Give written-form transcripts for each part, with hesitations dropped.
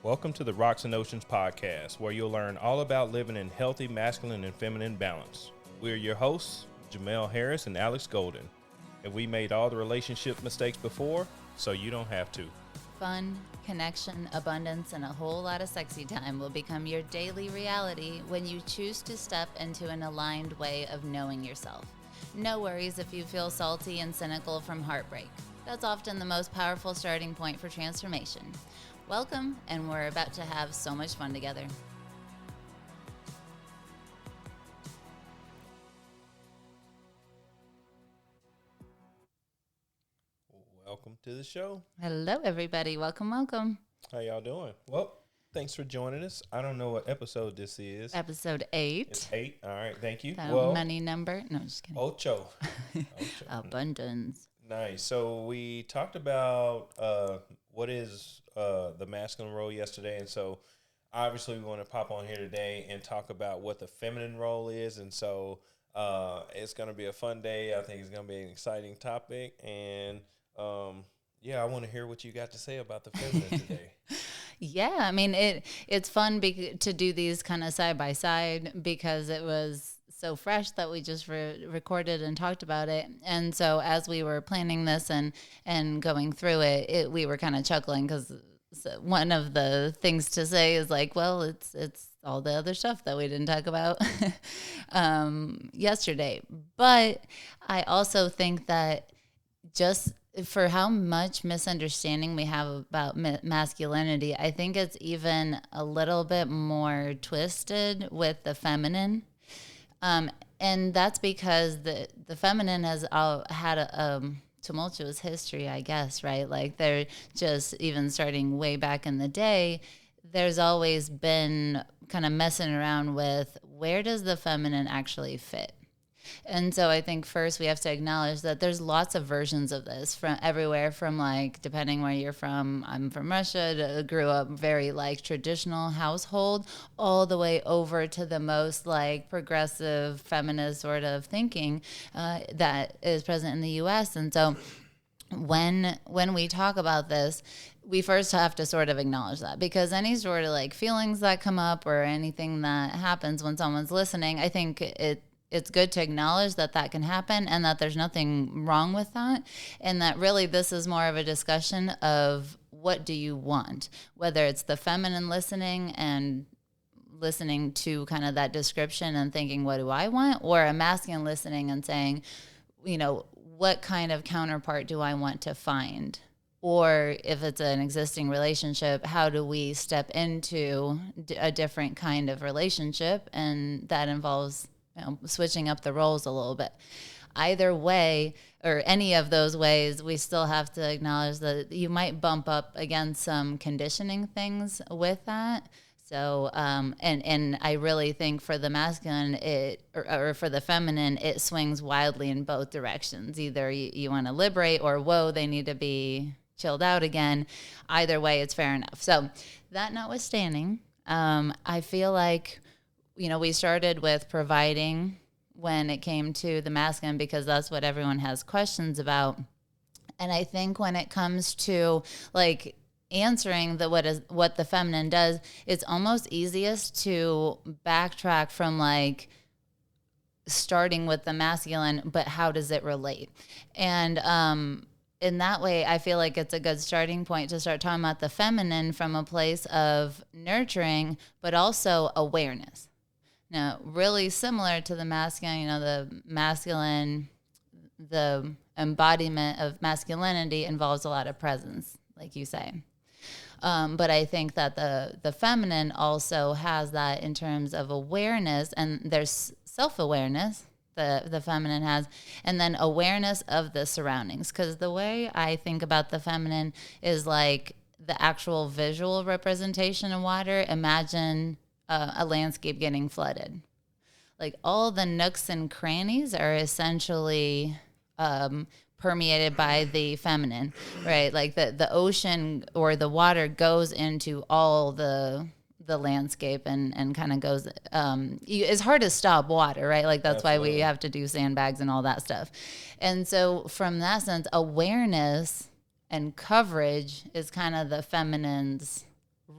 Welcome to the Rocks and Oceans podcast, where you'll learn all about living in healthy masculine and feminine balance. We're your hosts, Jamel Harris and Alex Golden, and we made all the relationship mistakes before, so you don't have to. Fun, connection, abundance, and a whole lot of sexy time will become your daily reality when you choose to step into an aligned way of knowing yourself. No worries if you feel salty and cynical from heartbreak. That's often the most powerful starting point for transformation. Welcome, and we're about to have so much fun together. Welcome to the show. Hello, everybody. Welcome, welcome. How y'all doing? Well, thanks for joining us. I don't know what episode this is. Episode 8. It's 8. All right, thank you. That money number. No, just kidding. Ocho. Abundance. Nice. So we talked about what is the masculine role yesterday, and so obviously we want to pop on here today and talk about what the feminine role is, and so it's going to be a fun day. I think it's going to be an exciting topic, and I want to hear what you got to say about the feminine today. Yeah, I mean, it's fun to do these kind of side by side because it was so fresh that we just recorded and talked about it. And so as we were planning this and going through it, we were kind of chuckling because one of the things to say is like, well, it's all the other stuff that we didn't talk about yesterday. But I also think that just for how much misunderstanding we have about masculinity, I think it's even a little bit more twisted with the feminine. And that's because the feminine has had a tumultuous history, I guess, right? Like they're just even starting way back in the day, there's always been kind of messing around with where does the feminine actually fit? And so I think first we have to acknowledge that there's lots of versions of this from everywhere from like, depending where you're from, I'm from Russia, grew up very like traditional household, all the way over to the most like progressive feminist sort of thinking that is present in the US. And so when we talk about this, we first have to sort of acknowledge that, because any sort of like feelings that come up or anything that happens when someone's listening, I think it's good to acknowledge that can happen and that there's nothing wrong with that. And that really this is more of a discussion of what do you want, whether it's the feminine listening and listening to kind of that description and thinking, what do I want? Or a masculine listening and saying, you know, what kind of counterpart do I want to find? Or if it's an existing relationship, how do we step into a different kind of relationship? And that involves switching up the roles a little bit. Either way, or any of those ways, we still have to acknowledge that you might bump up against some conditioning things with that. So, and I really think for the masculine, or for the feminine, it swings wildly in both directions. Either you want to liberate, or whoa, they need to be chilled out again. Either way, it's fair enough. So that notwithstanding, I feel like, we started with providing when it came to the masculine because that's what everyone has questions about. And I think when it comes to like answering what the feminine does, it's almost easiest to backtrack from like starting with the masculine, but how does it relate? And in that way, I feel like it's a good starting point to start talking about the feminine from a place of nurturing, but also awareness. Now, really similar to the masculine, the embodiment of masculinity involves a lot of presence, like you say. But I think that the feminine also has that in terms of awareness, and there's self-awareness the feminine has, and then awareness of the surroundings. Because the way I think about the feminine is like the actual visual representation of water. Imagine a landscape getting flooded. Like all the nooks and crannies are essentially permeated by the feminine, right? Like the ocean or the water goes into all the landscape and kind of goes, it's hard to stop water, right? Like that's Absolutely. Why we have to do sandbags and all that stuff. And so from that sense, awareness and coverage is kind of the feminine's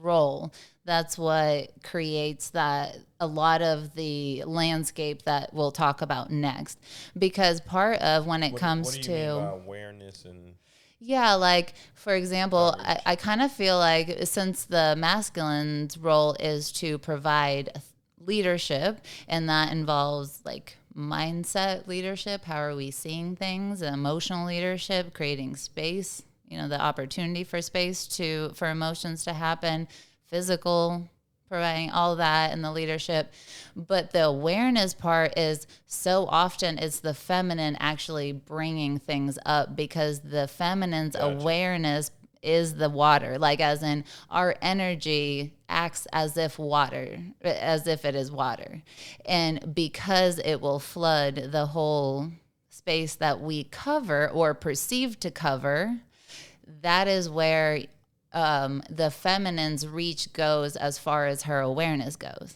role. That's what creates that a lot of the landscape that we'll talk about next. Because part of when it What comes do you mean by to, awareness and yeah, like for example, coverage? I kind of feel like since the masculine's role is to provide leadership, and that involves like mindset leadership, how are we seeing things, emotional leadership, creating space, the opportunity for space for emotions to happen, physical, providing all that and the leadership. But the awareness part is so often it's the feminine actually bringing things up, because the feminine's Gotcha. awareness is the water, like as in our energy acts as if water, as if it is water. And because it will flood the whole space that we cover or perceive to cover, that is where the feminine's reach goes as far as her awareness goes.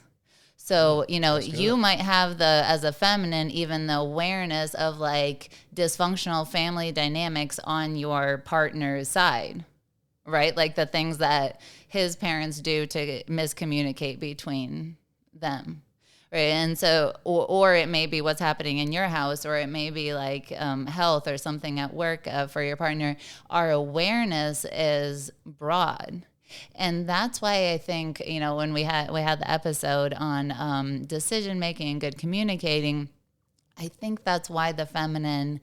So, That's you good. might have as a feminine, even the awareness of like dysfunctional family dynamics on your partner's side, right? Like the things that his parents do to miscommunicate between them. Right. And so, or it may be what's happening in your house, or it may be like health or something at work for your partner. Our awareness is broad. And that's why I think, when we had the episode on decision making and good communicating, I think that's why the feminine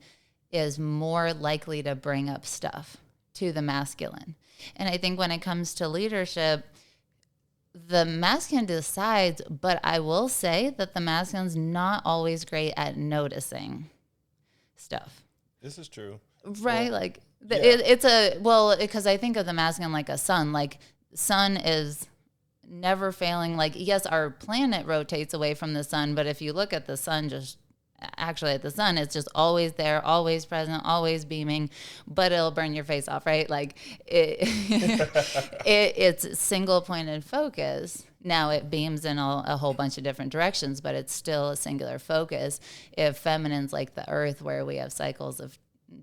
is more likely to bring up stuff to the masculine. And I think when it comes to leadership, the masculine decides, but I will say that the masculine's not always great at noticing stuff. This is true. Right? Well, Like yeah. because I think of the masculine like a sun. Like sun is never failing. Like yes, our planet rotates away from the sun, but if you look at the sun, just actually at the sun, it's just always there, always present, always beaming, but it'll burn your face off, right? Like it's single pointed focus. Now it beams in a whole bunch of different directions, but it's still a singular focus. If feminine's like the earth, where we have cycles of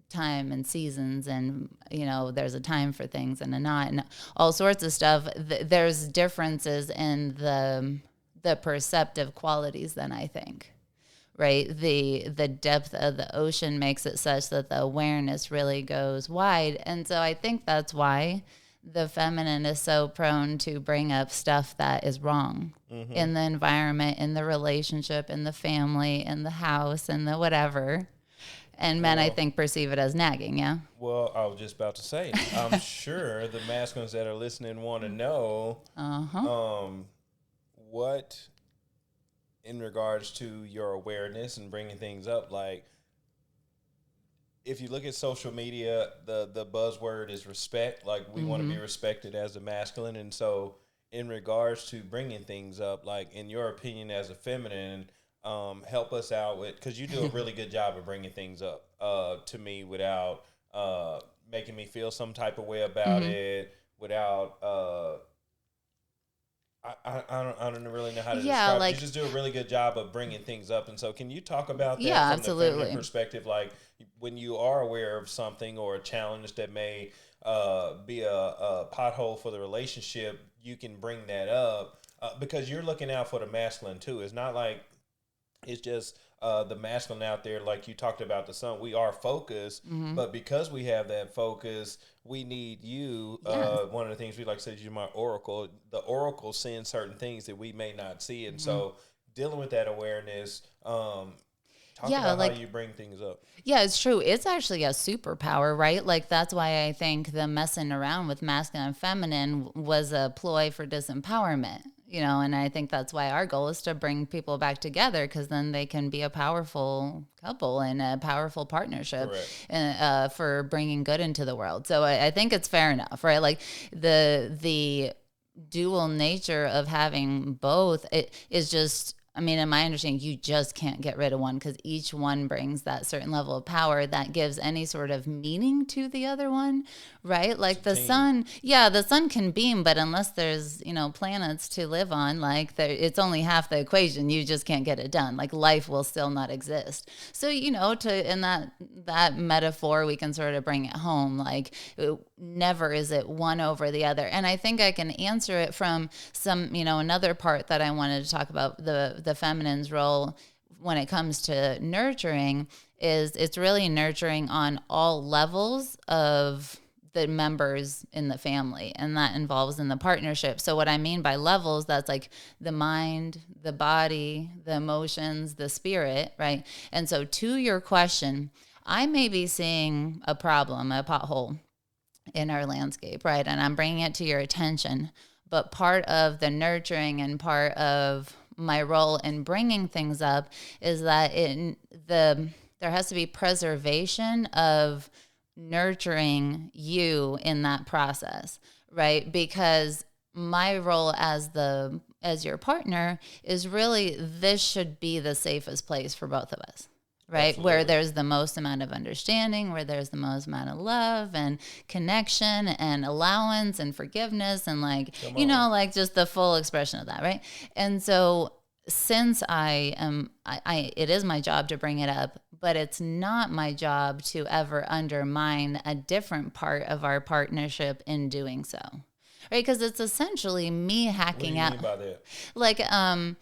time and seasons, and there's a time for things and a not, and all sorts of stuff, there's differences in the perceptive qualities, then I think, right? The depth of the ocean makes it such that the awareness really goes wide. And so I think that's why the feminine is so prone to bring up stuff that is wrong Mm-hmm. in the environment, in the relationship, in the family, in the house, in the whatever. And men, I Well, think, perceive it as nagging, yeah? well, I was just about to say, I'm sure the masculines that are listening want to know Uh-huh. um, what, in regards to your awareness and bringing things up, like if you look at social media, the buzzword is respect. Like we want to Mm-hmm. be respected as a masculine, and so in regards to bringing things up, like in your opinion as a feminine, help us out with, because you do a really good job of bringing things up to me without making me feel some type of way about Mm-hmm. it, without I don't really know how to Yeah, describe it. You like, just do a really good job of bringing things up. And so, can you talk about that yeah, from the feminine absolutely. perspective? Like, when you are aware of something or a challenge that may be a pothole for the relationship, you can bring that up because you're looking out for the masculine too. It's not like it's just the masculine out there, like you talked about the sun. We are focused, Mm-hmm. but because we have that focus, we need you. Yes. One of the things we like to say is you're my oracle. The oracle seeing certain things that we may not see, and Mm-hmm. so dealing with that awareness. Talk Yeah, about how like, you bring things up. yeah, it's true. It's actually a superpower, right? Like that's why I think the messing around with masculine and feminine was a ploy for disempowerment, and I think that's why our goal is to bring people back together, because then they can be a powerful couple and a powerful partnership Correct. for bringing good into the world. So I think it's fair enough, right? Like the dual nature of having both, it is just, I mean, in my understanding, you just can't get rid of one, because each one brings that certain level of power that gives any sort of meaning to the other one, right? It's Like a the team. sun, yeah, the sun can beam, but unless there's, planets to live on, like it's only half the equation. You just can't get it done. Like life will still not exist. So, in that metaphor, we can sort of bring it home. Like never is it one over the other. And I think I can answer it from some, another part that I wanted to talk about, the feminine's role when it comes to nurturing, is it's really nurturing on all levels of the members in the family, and that involves in the partnership. So what I mean by levels, that's like the mind, the body, the emotions, the spirit, right? And so to your question, I may be seeing a problem, a pothole in our landscape, right? And I'm bringing it to your attention. But part of the nurturing and part of my role in bringing things up is that there has to be preservation of nurturing you in that process, right? Because my role as your partner is really, this should be the safest place for both of us, right? Absolutely. Where there's the most amount of understanding, where there's the most amount of love and connection and allowance and forgiveness and just the full expression of that, right? And so since it is my job to bring it up, but it's not my job to ever undermine a different part of our partnership in doing so, right? Because it's essentially me hacking out. What do you mean Like, by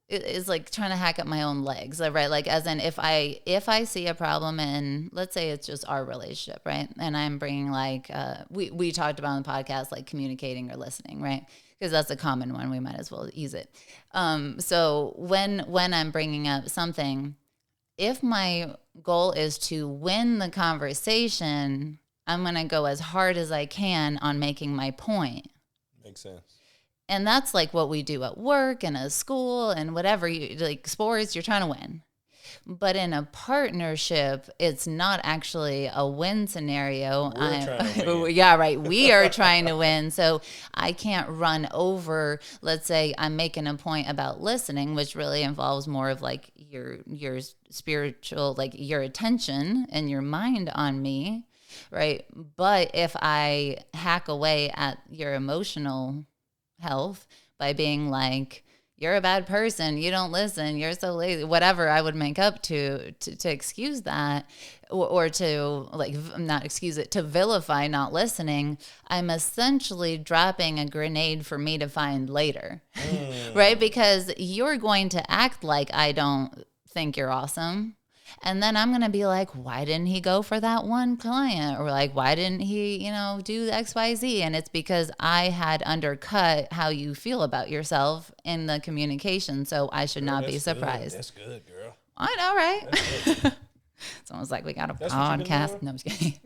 it's like trying to hack up my own legs, right? Like, as in, if I see a problem, and let's say it's just our relationship, right? And I'm bringing we talked about on the podcast, like communicating or listening, right? Because that's a common one. We might as well use it. So when I'm bringing up something, if my goal is to win the conversation, I'm going to go as hard as I can on making my point. Makes sense. And that's like what we do at work and at school and whatever, like sports, you're trying to win. But in a partnership, it's not actually a win scenario. We're trying to win. Yeah, right. We are trying to win. So I can't run over, let's say I'm making a point about listening, which really involves more of like your spiritual, like your attention and your mind on me, right? But if I hack away at your emotional health by being like, you're a bad person, you don't listen, you're so lazy, whatever I would make up to excuse that, or to not excuse it, to vilify not listening, I'm essentially dropping a grenade for me to find later, right? Because you're going to act like I don't think you're awesome. And then I'm going to be like, why didn't he go for that one client? Or like, why didn't he, do X, Y, Z? And it's because I had undercut how you feel about yourself in the communication. So I should not be surprised. Good. That's good, girl. I know, right? It's almost like we got a podcast. No, I'm just kidding.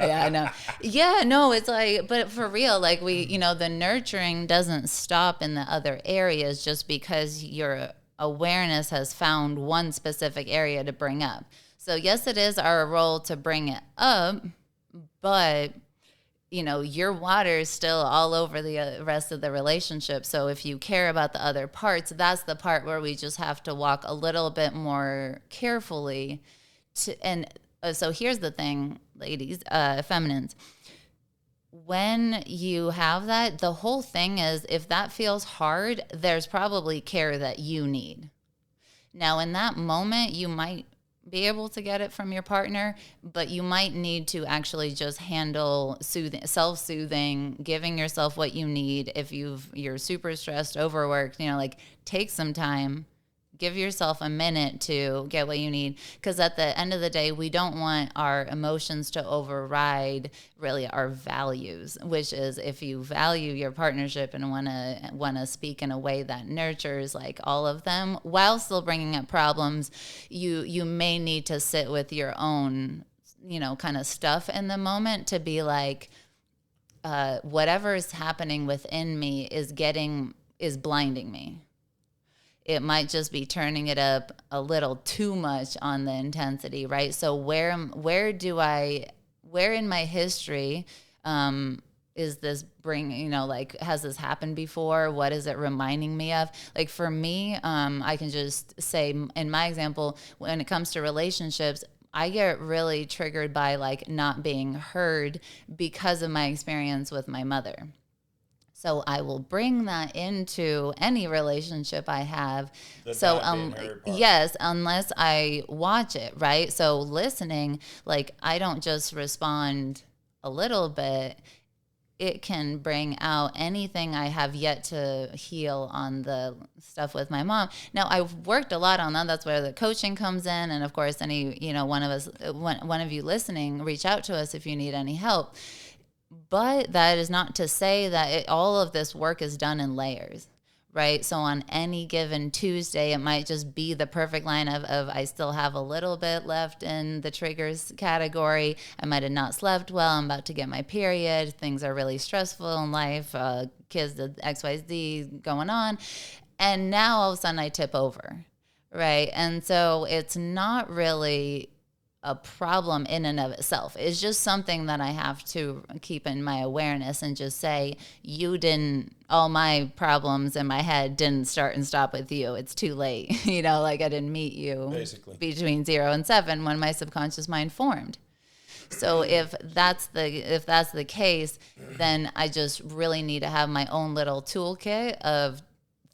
Yeah, I know. Yeah, no, it's like, but for real, like the nurturing doesn't stop in the other areas just because your awareness has found one specific area to bring up. So yes, it is our role to bring it up, but your water is still all over the rest of the relationship. So if you care about the other parts, that's the part where we just have to walk a little bit more carefully. So here's the thing, ladies, feminines. When you have that, the whole thing is, if that feels hard, there's probably care that you need. Now, in that moment, you might be able to get it from your partner, but you might need to actually just handle self-soothing, giving yourself what you need. If you're super stressed, overworked, take some time. Give yourself a minute to get what you need, because at the end of the day, we don't want our emotions to override really our values, which is, if you value your partnership and want to speak in a way that nurtures like all of them while still bringing up problems, you may need to sit with your own kind of stuff in the moment to be like, whatever is happening within me is blinding me. It might just be turning it up a little too much on the intensity, right? So where in my history is this has this happened before? What is it reminding me of? Like for me, I can just say in my example, when it comes to relationships, I get really triggered by like not being heard because of my experience with my mother. So I will bring that into any relationship I have. Yes, unless I watch it, right? So listening, like I don't just respond a little bit, it can bring out anything I have yet to heal on the stuff with my mom. Now, I've worked a lot on that. That's where the coaching comes in. And of course, one of us, one of you listening, reach out to us if you need any help. But that is not to say that all of this work is done in layers, right? So on any given Tuesday, it might just be the perfect line of I still have a little bit left in the triggers category. I might have not slept well. I'm about to get my period. Things are really stressful in life. Kids, the XYZ going on. And now all of a sudden I tip over, right? And so it's not really a problem in and of itself. It's just something that I have to keep in my awareness and just say, all my problems in my head didn't start and stop with you. It's too late. Like I didn't meet you Basically between 0 and 7 when my subconscious mind formed. So if that's the case, then I just really need to have my own little toolkit of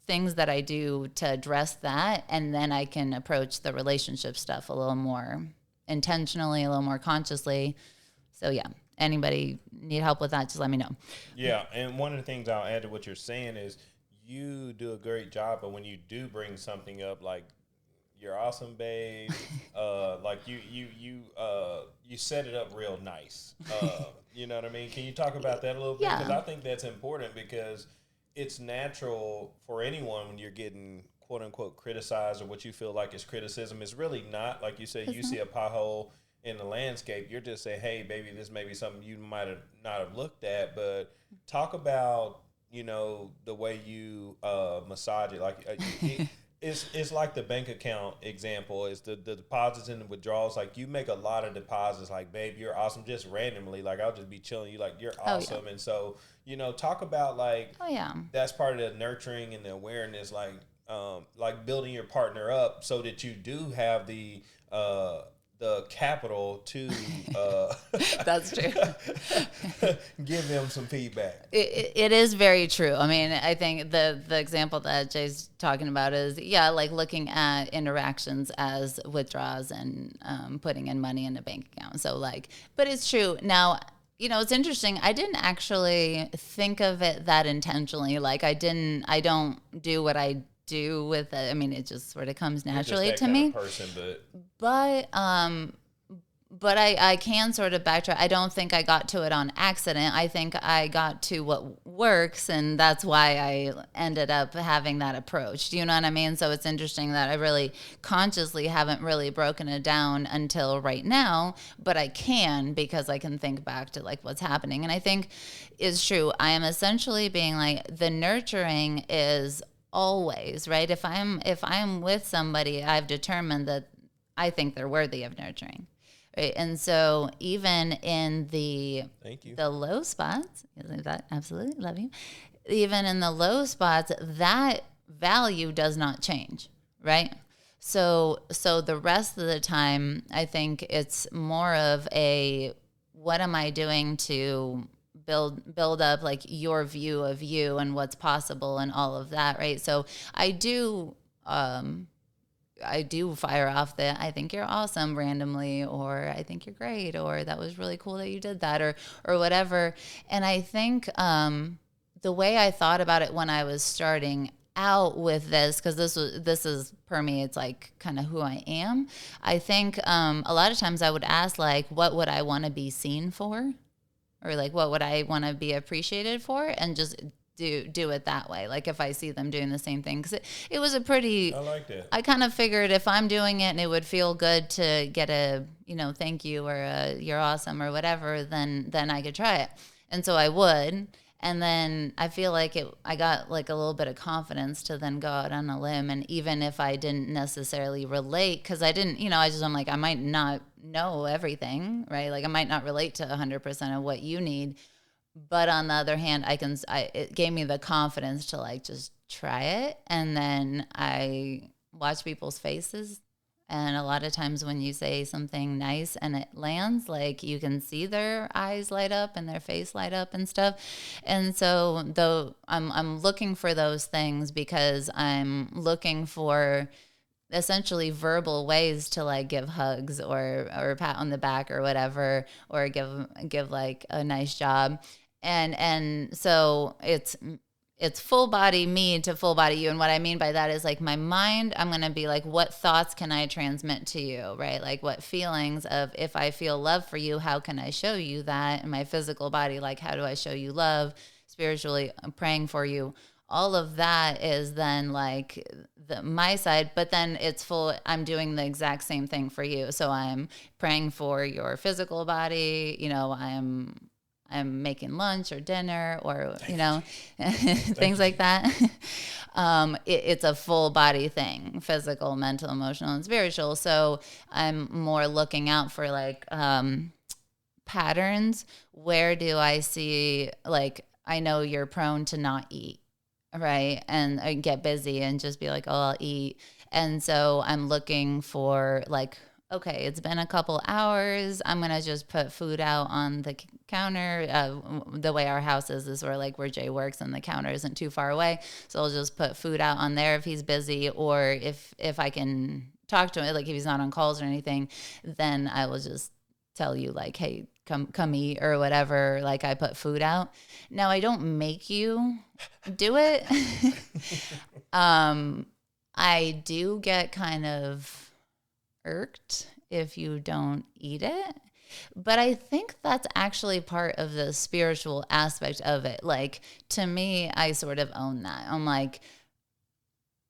things that I do to address that. And then I can approach the relationship stuff a little more intentionally, a little more consciously. So yeah, anybody need help with that, just let me know. Yeah, and one of the things I'll add to what you're saying is you do a great job, but when you do bring something up like you're awesome, babe, like you set it up real nice. You know what I mean? Can you talk about that a little bit? Yeah. Because I think that's important, because it's natural for anyone when you're getting quote unquote criticized or what you feel like is criticism. It's really not. Like you said, you see a pothole in the landscape, you're just saying, hey baby, this may be something you might have not have looked at. But talk about the way you massage it. Like it's like the bank account example. Is the deposits and the withdrawals. Like you make a lot of deposits, like babe, you're awesome, just randomly. Like I'll just be chilling, you like you're awesome. And so talk about like that's part of the nurturing and the awareness, like building your partner up so that you do have the capital to that's true. give them some feedback. It is very true. I mean, I think the example that Jay's talking about is like looking at interactions as withdrawals and putting in money in a bank account. So but it's true. Now, it's interesting. I didn't actually think of it that intentionally. Like I don't do what I do with it. I mean, it just sort of comes naturally to me. Person, but I can sort of backtrack. I don't think I got to it on accident. I think I got to what works, and that's why I ended up having that approach. Do you know what I mean? So it's interesting that I really consciously haven't really broken it down until right now, but I can, because I can think back to like what's happening. And I think is true. I am essentially being like, the nurturing is always, right? If I'm with somebody, I've determined that I think they're worthy of nurturing. Right. And so even in the low spots, that absolutely love you. Even in the low spots, that value does not change, right? So the rest of the time, I think it's more of a, what am I doing to build up like your view of you and what's possible and all of that, right? So I do fire off the I think you're awesome randomly, or I think you're great, or that was really cool that you did that, or whatever. And I think the way I thought about it when I was starting out with this, because this is for me, it's like kind of who I am. I think a lot of times I would ask like, what would I want to be seen for? Or like, what would I want to be appreciated for? And just do it that way. Like if I see them doing the same thing, because it was a pretty, I like that. I kind of figured if I'm doing it and it would feel good to get a, thank you, or a, you're awesome or whatever, then I could try it. And so I would. And then I feel like I got like a little bit of confidence to then go out on a limb. And even if I didn't necessarily relate, because I didn't, I'm like, I might not know everything, right? Like I might not relate to 100% of what you need. But on the other hand, it gave me the confidence to like just try it. And then I watch people's faces. And a lot of times when you say something nice and it lands, like you can see their eyes light up and their face light up and stuff. And so though I'm looking for those things, because I'm looking for essentially verbal ways to like give hugs or pat on the back or whatever, or give like a nice job. And so it's full body me to full body you. And what I mean by that is like my mind, I'm going to be like, what thoughts can I transmit to you, right? Like what feelings of, if I feel love for you, how can I show you that? In my physical body, like how do I show you love? Spiritually, I'm praying for you. All of that is then like my side, but then it's full. I'm doing the exact same thing for you. So I'm praying for your physical body. I'm making lunch or dinner or things like that. It's a full body thing: physical, mental, emotional, and spiritual. So I'm more looking out for like patterns. Where do I see, like, I know you're prone to not eat, right? And get busy and just be like, oh, I'll eat. And so I'm looking for like, okay, it's been a couple hours. I'm going to just put food out on the counter. The way our house is where Jay works and the counter isn't too far away. So I'll just put food out on there if he's busy, or if I can talk to him, like if he's not on calls or anything, then I will just tell you like, hey, come eat or whatever. Like I put food out. Now I don't make you do it. I do get kind of irked if you don't eat it. But I think that's actually part of the spiritual aspect of it. Like to me, I sort of own that. I'm like,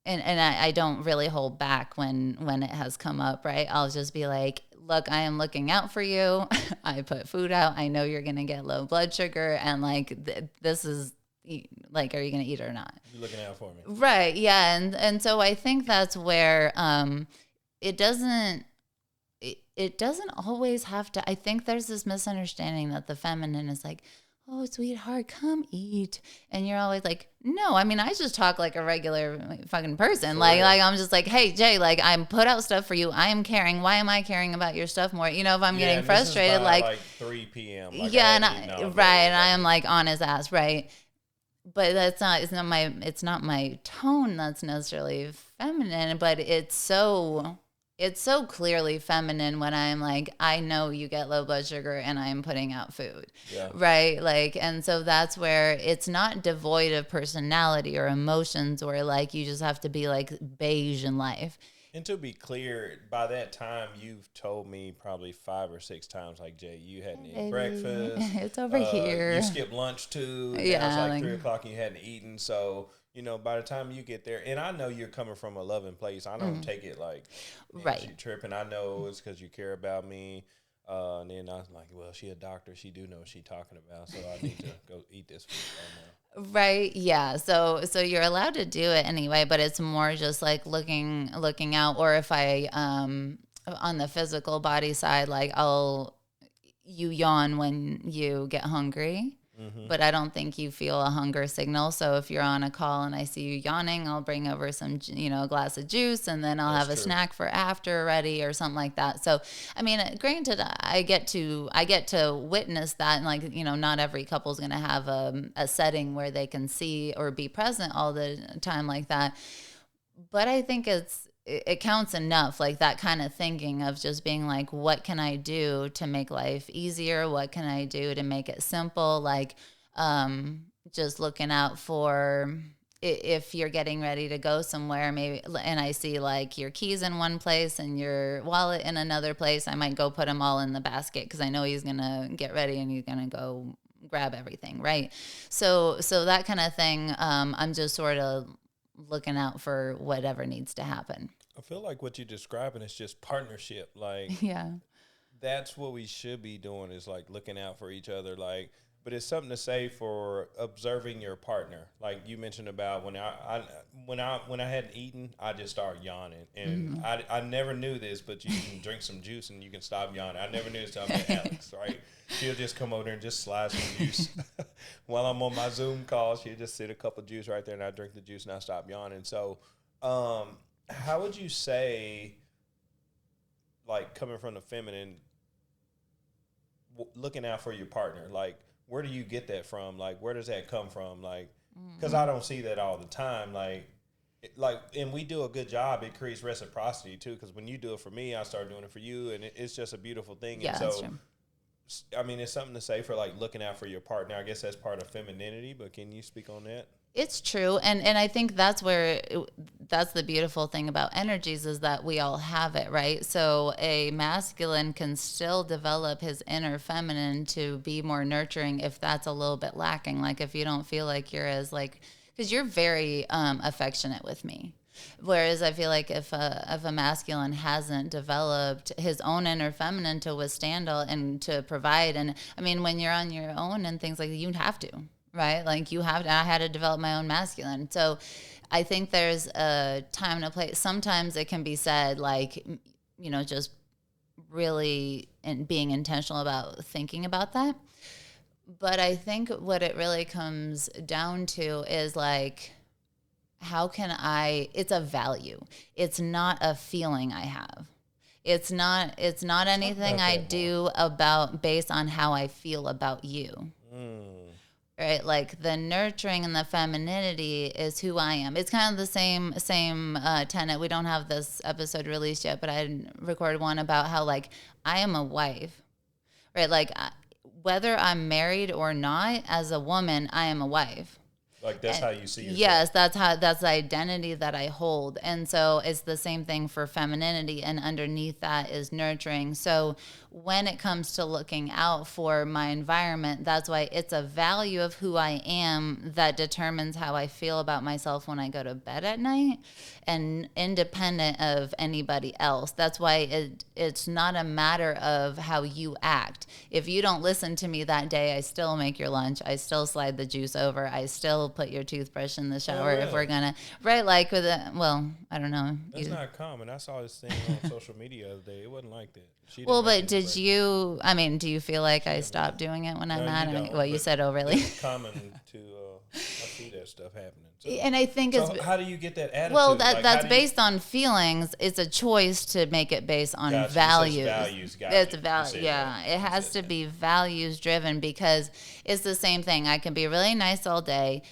and I don't really hold back when it has come up, right? I'll just be like, look, I am looking out for you. I put food out. I know you're going to get low blood sugar. And like, this is like, are you going to eat or not? You're looking out for me. Right. Yeah. And so I think that's where it doesn't always have to. I think there's this misunderstanding that the feminine is like, oh, sweetheart, come eat. And you're always like, no, I mean, I just talk like a regular fucking person. Like I'm just like, hey, Jay, like I'm put out stuff for you. I am caring. Why am I caring about your stuff more? You know, if I'm getting frustrated, like 3 p.m. Like yeah, and I am like on his ass, right? But it's not my tone that's necessarily feminine, but it's so clearly feminine when I'm like, I know you get low blood sugar and I'm putting out food. Yeah. Right. Like, and so that's where it's not devoid of personality or emotions, or like you just have to be like beige in life. And to be clear, by that time, you've told me probably 5 or 6 times, like, Jay, you hadn't eaten breakfast. It's over here. You skipped lunch too. Yeah. Now it's like 3 o'clock and you hadn't eaten. So, by the time you get there, and I know you're coming from a loving place. I don't take it like, right, she tripping. I know it's because you care about me. And then I was like, well, she a doctor. She do know what she talking about. So I need to go eat this food right now. Right. Yeah. So you're allowed to do it anyway, but it's more just like looking out. Or if I, on the physical body side, like you yawn when you get hungry. Mm-hmm. But I don't think you feel a hunger signal. So if you're on a call and I see you yawning, I'll bring over some, a glass of juice, and then I'll have a snack for after ready or something like that. So, I mean, granted, I get to witness that. And like, not every couple is going to have a setting where they can see or be present all the time like that. But I think it counts enough, like that kind of thinking of just being like, what can I do to make life easier? What can I do to make it simple? Like, just looking out for if you're getting ready to go somewhere, maybe, and I see like your keys in one place and your wallet in another place, I might go put them all in the basket because I know he's going to get ready and he's going to go grab everything. Right. So that kind of thing. I'm just sort of looking out for whatever needs to happen. I feel like what you're describing is just partnership. Like, yeah, that's what we should be doing, is like looking out for each other. Like, but it's something to say for observing your partner. Like you mentioned about when I hadn't eaten, I just started yawning, and I never knew this, but you can drink some juice and you can stop yawning. I never knew this till I met Alex, right? She'll just come over there and just slide some juice while I'm on my Zoom call. She'll just sit a cup of juice right there, and I drink the juice and I stop yawning. So, how would you say, like, coming from the feminine, looking out for your partner, like, where do you get that from? Like, where does that come from? Like, because I don't see that all the time. Like, like, and we do a good job. It creates reciprocity too, because when you do it for me, I start doing it for you, and it's just a beautiful thing. And Yeah, that's so, true. I mean, it's something to say for like looking out for your partner. I guess that's part of femininity. But can you speak on that? It's true, and I think that's where that's the beautiful thing about energies is that we all have it, right? So a masculine can still develop his inner feminine to be more nurturing if that's a little bit lacking. Like if you don't feel like you're as like, because you're very affectionate with me. Whereas I feel like if a masculine hasn't developed his own inner feminine to withstand all and to provide, and I mean when you're on your own and things like that, you have to, right? Like you have to. I had to develop my own masculine, so I think there's a time and a place. Sometimes it can be said like, just really and being intentional about thinking about that. But I think what it really comes down to is like how can I it's a value. It's not a feeling I have. It's not Talk anything about I that more. do about based on how I feel about you. Mm. Right? Like the nurturing and the femininity is who I am. It's kind of the same tenet. We don't have this episode released yet, but I recorded one about how like I am a wife. Right? Like whether I'm married or not as a woman, I am a wife. Like that's how you see yourself. Yes, that's the identity that I hold. And so it's the same thing for femininity, and underneath that is nurturing. So when it comes to looking out for my environment, that's why it's a value of who I am that determines how I feel about myself when I go to bed at night, and independent of anybody else. That's why it's not a matter of how you act. If you don't listen to me that day, I still make your lunch. I still slide the juice over. I still put your toothbrush in the Oh, shower if we're really? gonna, right? Like with it, well, I don't know. That's not common. I saw this thing on social media the other day. It wasn't like that. She didn't Well, make but any did breakfast. you? I mean, do you feel like I Never did. stopped doing it when I'm No, mad? you don't. Well, you But said, "Oh, really?" it's common to. I see that stuff happening. So, And I think it's so how do you get that attitude? well Like, that's how do you, based on feelings. It's a choice to make it based on gotcha. You say it's values. values. Got It's you. You said yeah. that. It You has said to that. be values driven because it's the same thing. I can be really nice all day,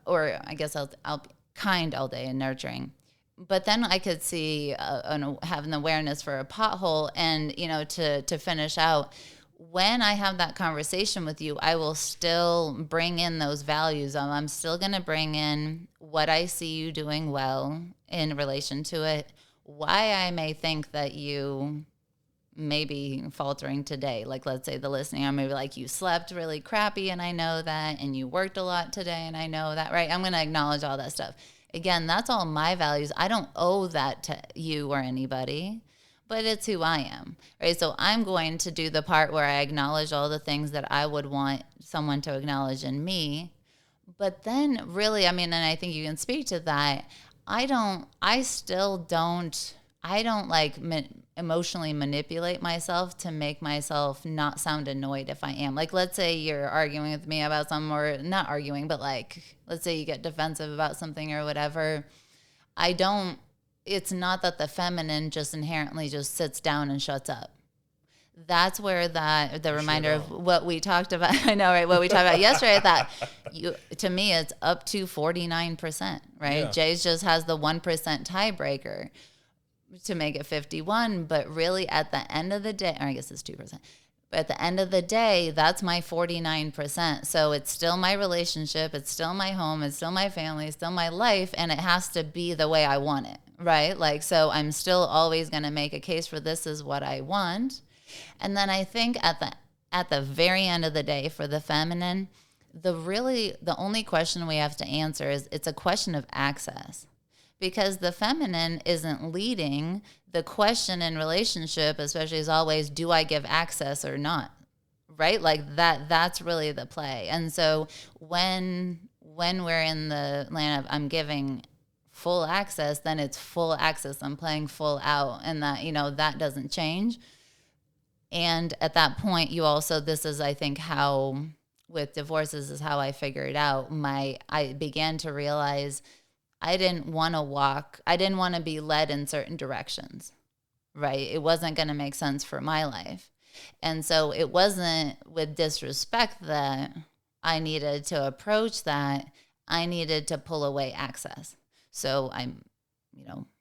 or I guess I'll be kind all day and nurturing. But then I could see have an awareness for a pothole, and to finish out. When I have that conversation with you, I will still bring in those values. I'm still going to bring in what I see you doing well in relation to it, why I may think that you may be faltering today. Like, let's say the listening, I'm maybe like, you slept really crappy, and I know that, and you worked a lot today, and I know that, right? I'm going to acknowledge all that stuff. Again, that's all my values. I don't owe that to you or anybody, but it's who I am, right? So I'm going to do the part where I acknowledge all the things that I would want someone to acknowledge in me. But then, really, I mean, and I think you can speak to that. I still don't, I don't like emotionally manipulate myself to make myself not sound annoyed if I am. Like, let's say you're arguing with me about something, or not arguing, but like, let's say you get defensive about something or whatever. I don't, it's not that the feminine just inherently just sits down and shuts up. That's where the You sure reminder of don't. what we talked about. I know, right? What we talked about yesterday. I thought to me, it's up to 49%, right? Yeah. Jay's just has the 1% tiebreaker to make it 51. But really, at the end of the day, or I guess it's 2%. But at the end of the day, that's my 49%. So it's still my relationship. It's still my home. It's still my family. It's still my life. And it has to be the way I want it, right? Like, so I'm still always going to make a case for this is what I want. And then I think at the very end of the day for the feminine, the only question we have to answer is it's a question of access. Because the feminine isn't leading, the question in relationship, especially, is always, do I give access or not? Right? Like that's really the play. And so when we're in the land of I'm giving full access, then it's full access. I'm playing full out, and that doesn't change. And at that point, you also, this is, I think, how with divorces is how I figured out I began to realize I didn't want to be led in certain directions, right? It wasn't going to make sense for my life. And so it wasn't with disrespect that I needed to approach that. I needed to pull away access. So I,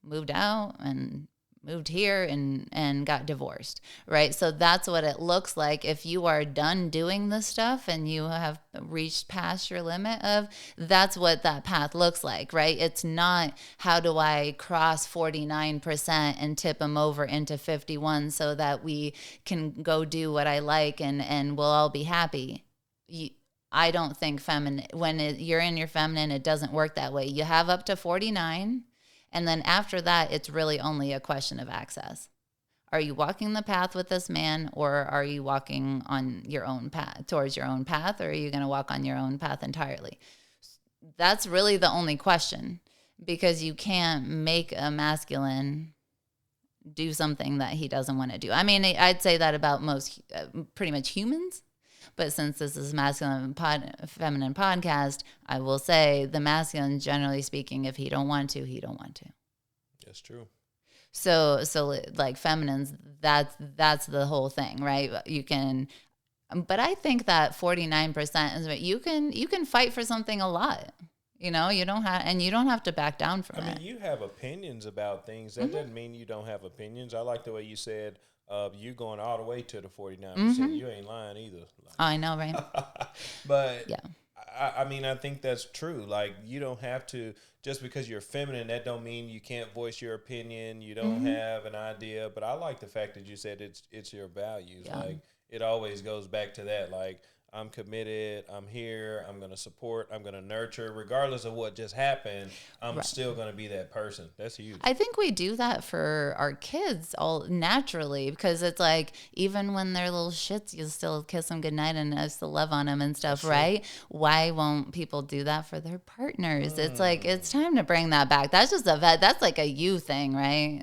moved out and moved here and got divorced, right? So that's what it looks like if you are done doing this stuff and you have reached past your limit of, that's what that path looks like, right? It's not how do I cross 49% and tip them over into 51 so that we can go do what I like and we'll all be happy. I don't think you're in your feminine, it doesn't work that way. You have up to 49. And then after that, it's really only a question of access. Are you walking the path with this man, or are you walking on your own path, towards your own path, or are you going to walk on your own path entirely? That's really the only question, because you can't make a masculine do something that he doesn't want to do. I mean, I'd say that about most, pretty much humans. But since this is feminine podcast, I will say the masculine, generally speaking, if he don't want to, he don't want to. That's true. So like feminines, that's the whole thing, right? You can, but I think that 49% is what you can fight for something a lot. You don't have to back down from it. I mean, you have opinions about things. That doesn't mean you don't have opinions. I like the way you said, you going all the way to the 49%. You ain't lying either. I know, right? But yeah, I mean, I think that's true. Like, you don't have to, just because you're feminine, that don't mean you can't voice your opinion. You don't have an idea. But I like the fact that you said it's your values. Yeah. Like, it always goes back to that. Like, I'm committed. I'm here. I'm going to support. I'm going to nurture. Regardless of what just happened, I'm still going to be that person. That's huge. I think we do that for our kids all naturally, because it's like, even when they're little shits, you still kiss them goodnight and still love on them and stuff, right? Why won't people do that for their partners? It's like, it's time to bring that back. That's just that's like a you thing, right?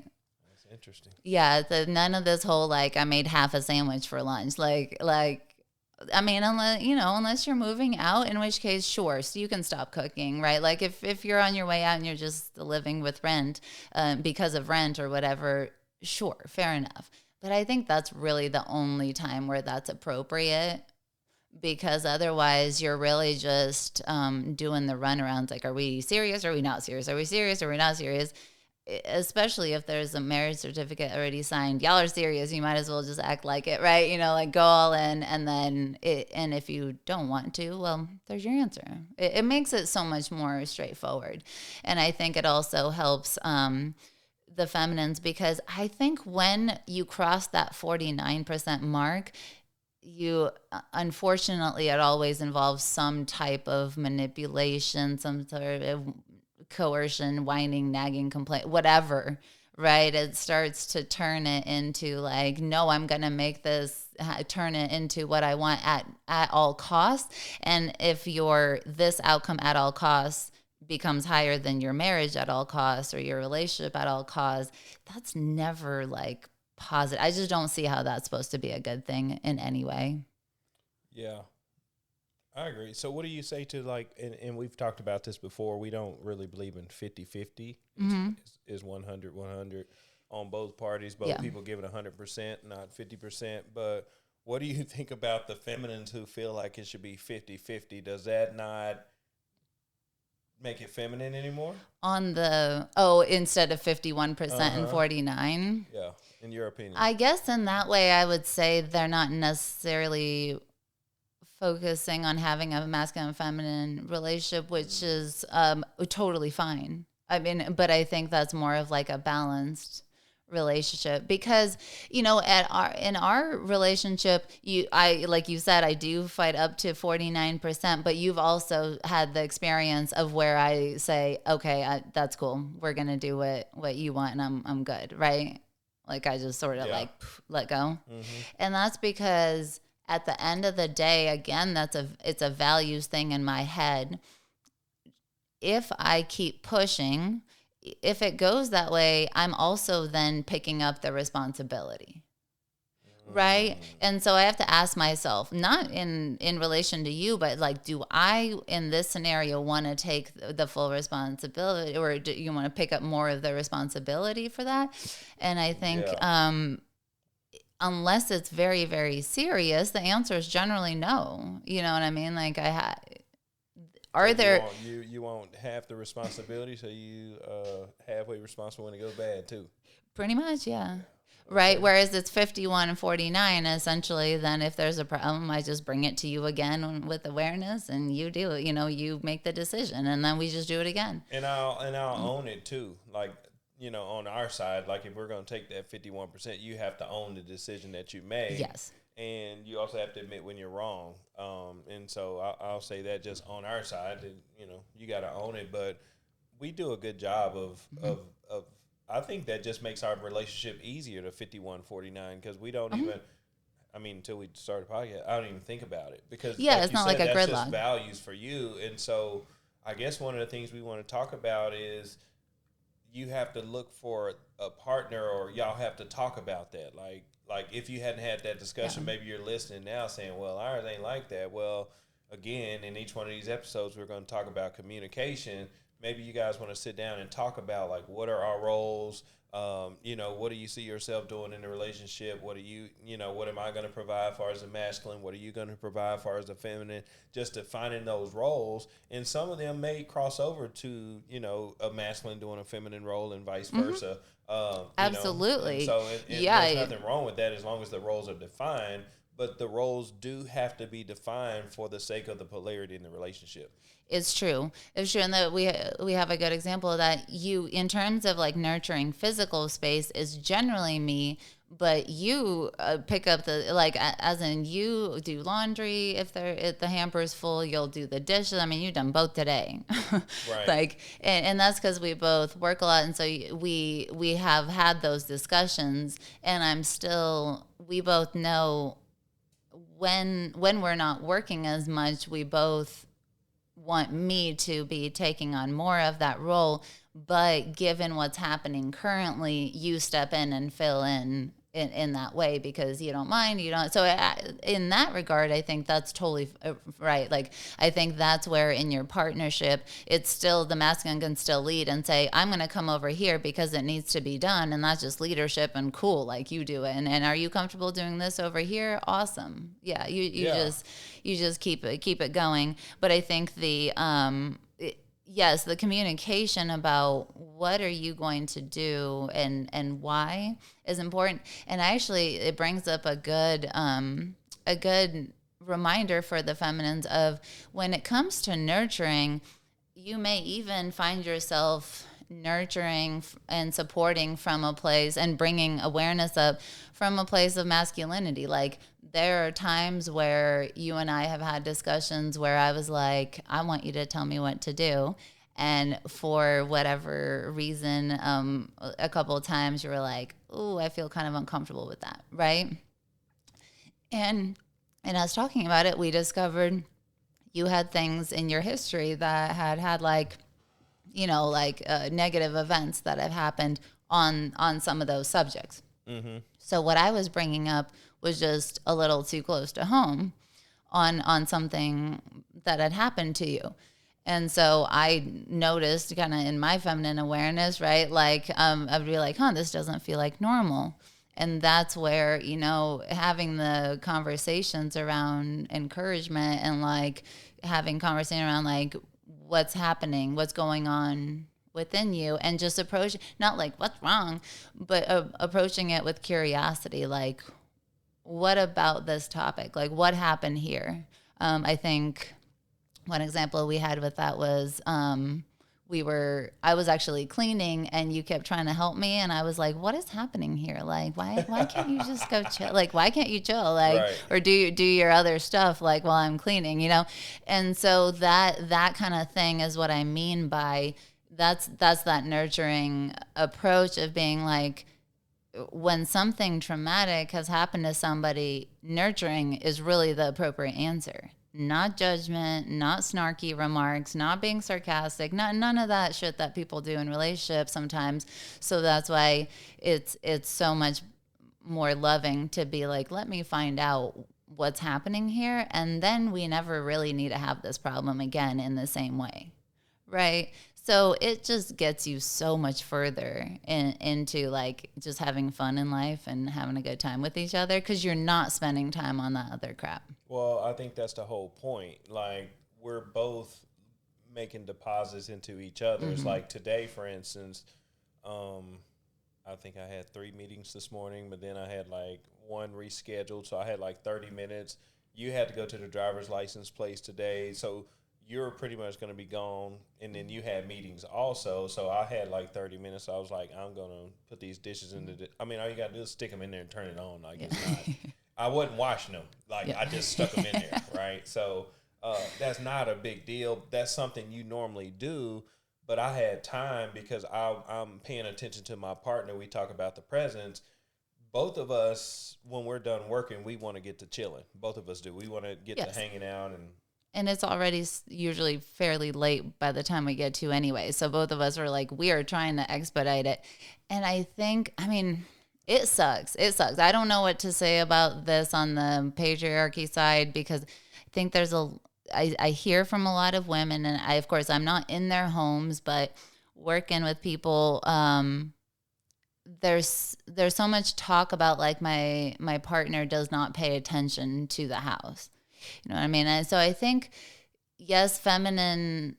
That's interesting. Yeah. None of this whole, like, I made half a sandwich for lunch. Like, I mean, unless you're moving out, in which case, sure, so you can stop cooking, right? Like if you're on your way out and you're just living with rent because of rent or whatever, sure, fair enough. But I think that's really the only time where that's appropriate, because otherwise you're really just doing the runarounds. Like, are we serious? Are we not serious? Are we serious? Are we not serious? Especially if there's a marriage certificate already signed, y'all are serious, you might as well just act like it, right? Like, go all in, and then and if you don't want to, well, there's your answer. It makes it so much more straightforward. And I think it also helps the feminines, because I think when you cross that 49% mark, you unfortunately, it always involves some type of manipulation, some sort of coercion, whining, nagging, complaint, whatever, right? It starts to turn it into like, no, I'm going to make this, turn it into what I want at all costs. And if this outcome at all costs becomes higher than your marriage at all costs or your relationship at all costs, that's never like positive. I just don't see how that's supposed to be a good thing in any way. Yeah. I agree. So what do you say to, like, and we've talked about this before, we don't really believe in 50-50. Is 100-100 on both parties. Both people give it 100%, not 50%. But what do you think about the feminines who feel like it should be 50-50? Does that not make it feminine anymore? Instead of 51% and 49? Yeah, in your opinion. I guess in that way, I would say they're not necessarily focusing on having a masculine and feminine relationship, which is totally fine. I mean, but I think that's more of like a balanced relationship, because in our relationship, like you said, I do fight up to 49%, but you've also had the experience of where I say, okay, that's cool, we're gonna do what you want, and I'm good, right? Like, I just sort of let go. And that's because at the end of the day, again, it's a values thing in my head. If I keep pushing, if it goes that way, I'm also then picking up the responsibility, right? And so I have to ask myself, not in relation to you, but like, do I, in this scenario, want to take the full responsibility, or do you want to pick up more of the responsibility for that? And I think unless it's very, very serious, the answer is generally no. You know what I mean? Like, Are there you won't half the responsibility, so you halfway responsible when it goes bad too. pretty much, yeah. Okay. Right. Whereas it's 51 and 49, essentially, then if there's a problem, I just bring it to you again with awareness and you do it. You make the decision and then we just do it again. And I'll own it too. Like, on our side, like if we're going to take that 51%, you have to own the decision that you made. Yes. And you also have to admit when you're wrong. And so I'll say that just on our side, that, you got to own it. But we do a good job of I think that just makes our relationship easier to 51-49 because we don't even, until we start the podcast, I don't even think about it because it's not like a that's gridlock. just values for you. And so I guess one of the things we want to talk about is you have to look for a partner or y'all have to talk about that. Like if you hadn't had that discussion, maybe you're listening now saying, well, ours ain't like that. Well, again, in each one of these episodes, we're going to talk about communication. Maybe you guys want to sit down and talk about like what are our roles? What do you see yourself doing in the relationship? What what am I going to provide as far as the masculine? What are you going to provide as far as the feminine? Just defining those roles. And some of them may cross over to, a masculine doing a feminine role and vice versa. Absolutely. There's nothing wrong with that as long as the roles are defined. But the roles do have to be defined for the sake of the polarity in the relationship. It's true. It's true. And that we have a good example of that. You, in terms of like nurturing physical space, is generally me, but you pick up as in you do laundry. If the hamper's full, you'll do the dishes. You've done both today. Right. And that's because we both work a lot. And so we have had those discussions and we both know when we're not working as much, we both want me to be taking on more of that role, but given what's happening currently, you step in and fill in that way because you don't mind, so in that regard, I think that's totally right. Like, I think that's where in your partnership, it's still the masculine can still lead and say, I'm going to come over here because it needs to be done. And that's just leadership and cool. Like you do it. And are you comfortable doing this over here? Awesome. Yeah. You just keep it going. But I think yes, the communication about what are you going to do and why is important. And actually, it brings up a good reminder for the feminines of when it comes to nurturing, you may even find yourself nurturing and supporting from a place and bringing awareness up from a place of masculinity. Like, there are times where you and I have had discussions where I was like, I want you to tell me what to do. And for whatever reason, a couple of times you were like, oh, I feel kind of uncomfortable with that, right? And us talking about it, we discovered you had things in your history that had negative events that have happened on some of those subjects. Mm-hmm. So what I was bringing up was just a little too close to home on something that had happened to you. And so I noticed kind of in my feminine awareness, right? Like, I'd be like, this doesn't feel like normal. And that's where, having the conversations around encouragement and like having conversation around like what's happening, what's going on within you, and just approach, not like what's wrong, but approaching it with curiosity. Like, what about this topic? Like, what happened here? I think one example we had with that was I was actually cleaning and you kept trying to help me, and I was like, what is happening here? Like, why can't you just go chill? Like, why can't you chill? Like, right. Or do your other stuff like while I'm cleaning, And so that kind of thing is what I mean by that's that nurturing approach of being like, when something traumatic has happened to somebody, nurturing is really the appropriate answer. Not judgment, not snarky remarks, not being sarcastic, none of that shit that people do in relationships sometimes. So that's why it's so much more loving to be like, let me find out what's happening here, and then we never really need to have this problem again in the same way, right? So it just gets you so much further into like just having fun in life and having a good time with each other because you're not spending time on that other crap. Well, I think that's the whole point. Like, we're both making deposits into each other's. Mm-hmm. Like today, for instance, I think I had 3 meetings this morning, but then I had like one rescheduled, so I had like 30 minutes. You had to go to the driver's license place today, so you're pretty much going to be gone, and then you had meetings also. So I had like 30 minutes. So I was like, I'm going to put these dishes into the. I mean, all you got to do is stick them in there and turn it on. Like, Yeah. it's not. I wasn't washing them. Like, Yeah. I just stuck them in there, right? So that's not a big deal. That's something you normally do. But I had time because I'm paying attention to my partner. We talk about the presents. Both of us, when we're done working, we want to get to chilling. Both of us do. We want to get to Yes. hanging out And it's already usually fairly late by the time we get to anyway. So both of us are like, we are trying to expedite it. And I think, I mean, it sucks. It sucks. I don't know what to say about this on the patriarchy side because I think I hear from a lot of women, and of course, I'm not in their homes, but working with people, there's so much talk about like my partner does not pay attention to the house. You know what I mean? And so I think yes, feminine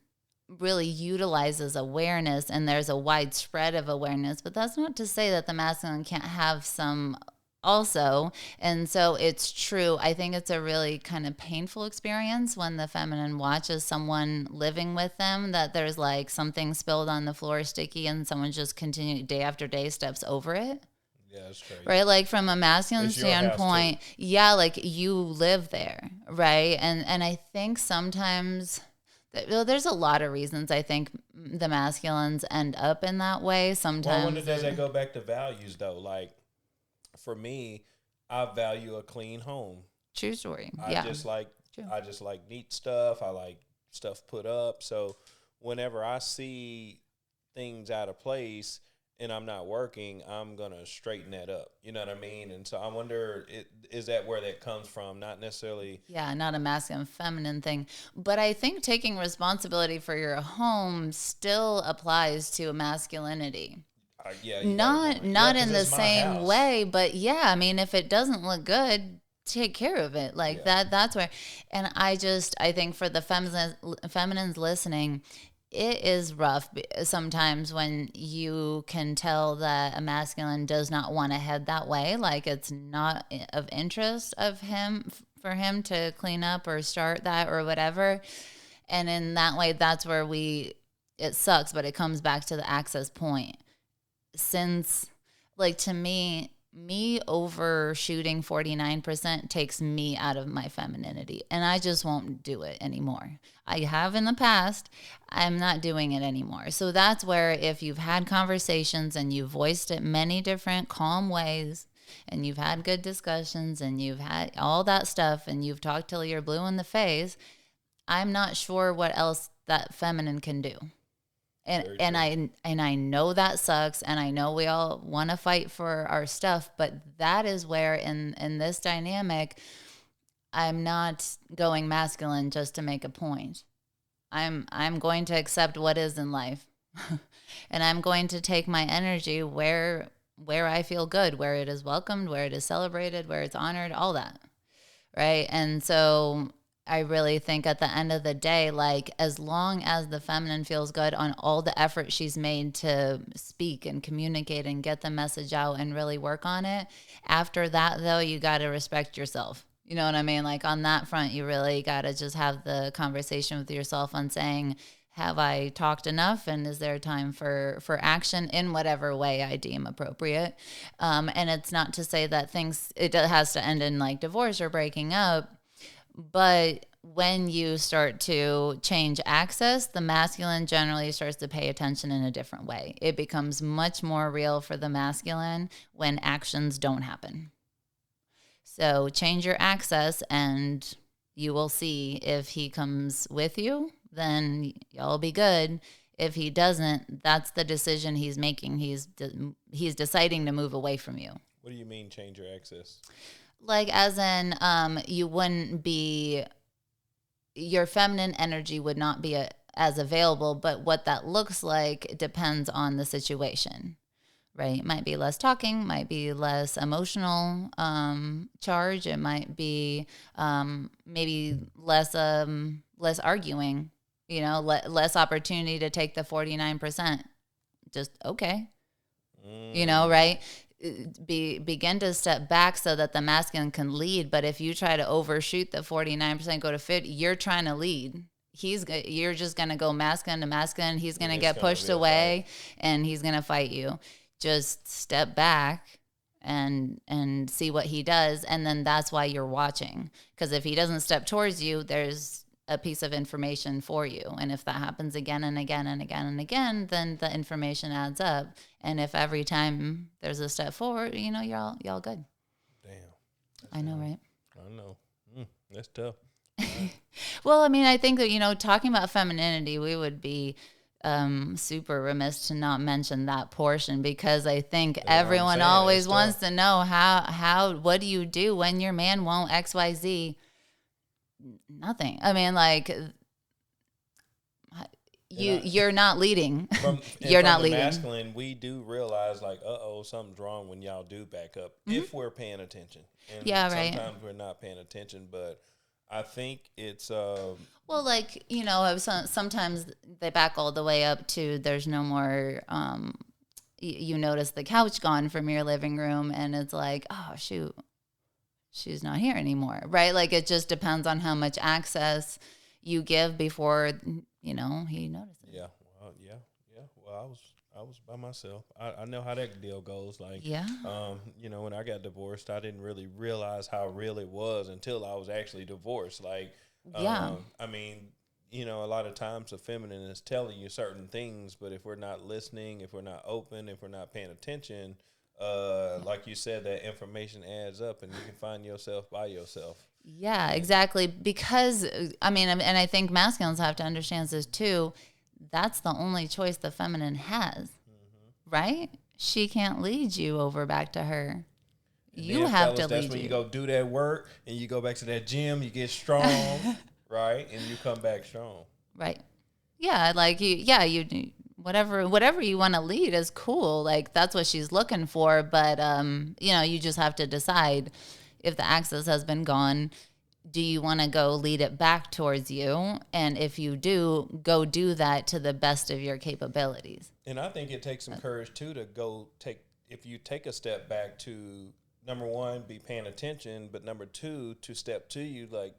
really utilizes awareness and there's a widespread of awareness, but that's not to say that the masculine can't have some also. And so it's true. I think it's a really kind of painful experience when the feminine watches someone living with them that there's like something spilled on the floor sticky and someone just continue day after day steps over it. yeah, that's crazy. Right, like from a masculine It's your house, standpoint, yeah, like you live there, right? And I think sometimes well, there's a lot of reasons I think the masculines end up in that way. Well, I Sometimes wonder, does that go back to values though? Like for me, I value a clean home. true story. I Yeah, just like true. I just like neat stuff. I like stuff put up. So whenever I see things out of place and I'm not working, I'm gonna straighten that up. You know what I mean? And so I wonder, is that where that comes from? Not necessarily. Yeah, not a masculine feminine thing, but I think taking responsibility for your home still applies to masculinity. Yeah, you got a Not point. Yeah, not 'cause in the it's my same house. way, but yeah, I mean if it doesn't look good, take care of it. Like Yeah. that's where and I think for the feminines listening, it is rough sometimes when you can tell that a masculine does not want to head that way, like it's not of interest of him for him to clean up or start that or whatever. And in that way that's where it sucks, but it comes back to the access point since like to me overshooting 49% takes me out of my femininity and I just won't do it anymore. I have in the past. I'm not doing it anymore. So that's where if you've had conversations and you've voiced it many different calm ways and you've had good discussions and you've had all that stuff and you've talked till you're blue in the face, I'm not sure what else that feminine can do. Very And I know that sucks and I know we all want to fight for our stuff, but that is where in this dynamic I'm not going masculine just to make a point. I'm going to accept what is in life. And I'm going to take my energy where I feel good, where it is welcomed, where it is celebrated, where it's honored, all that. Right? And so I really think at the end of the day, like as long as the feminine feels good on all the effort she's made to speak and communicate and get the message out and really work on it, after that though, you got to respect yourself. You know what I mean? Like on that front, you really got to just have the conversation with yourself on saying, have I talked enough? And is there time for action in whatever way I deem appropriate? And it's not to say that it has to end in like divorce or breaking up. But when you start to change access, the masculine generally starts to pay attention in a different way. It becomes much more real for the masculine when actions don't happen. So change your access and you will see if he comes with you, then y'all be good. If he doesn't, that's the decision he's making. He's deciding to move away from you. What do you mean change your access? Like as in you wouldn't be your feminine energy would not be as available, but what that looks like depends on the situation, right? It might be less talking, might be less emotional charge. It might be maybe less arguing. less opportunity to take the 49%. Just okay. Mm. Right? Begin to step back so that the masculine can lead. But if you try to overshoot the 49%, go to 50, you're trying to lead. You're just going to go masculine to masculine. He's going to get pushed away and he's going to fight you. Just step back and see what he does. And then that's why you're watching. Because if he doesn't step towards you, there's a piece of information for you. And if that happens again and again and again and again, then the information adds up. And if every time there's a step forward, you're all good. Damn. I know, right? I know. That's tough. Well, I mean, I think that, talking about femininity, we would be super remiss to not mention that portion, because I think everyone always wants to know what do you do when your man won't XYZ? Nothing. I mean, like, you're not leading. You're not leading. Masculine, we do realize, like, something's wrong when y'all do back up, if we're paying attention. And sometimes we're not paying attention, but I think it's well, like, sometimes they back all the way up to there's no more. You notice the couch gone from your living room, and it's like, oh shoot, she's not here anymore, right? Like, it just depends on how much access you give before he notices. Yeah. Well, I was by myself. I know how that deal goes. Like, when I got divorced, I didn't really realize how real it was until I was actually divorced. Like, I mean, a lot of times the feminine is telling you certain things, but if we're not listening, if we're not open, if we're not paying attention, like you said, that information adds up and you can find yourself by yourself. Yeah, exactly. Because, I mean, and I think masculines have to understand this too. That's the only choice the feminine has, right? She can't lead you over back to her. You have to lead you. That's when you go do that work and you go back to that gym, you get strong, right? And you come back strong. Right. Yeah, like you do whatever you want to lead is cool. Like, that's what she's looking for, but you just have to decide if the access has been gone. Do you want to go lead it back towards you? And if you do, go do that to the best of your capabilities. And I think it takes some courage too to if you take a step back, to, number one, be paying attention, but number two, to step to you, like,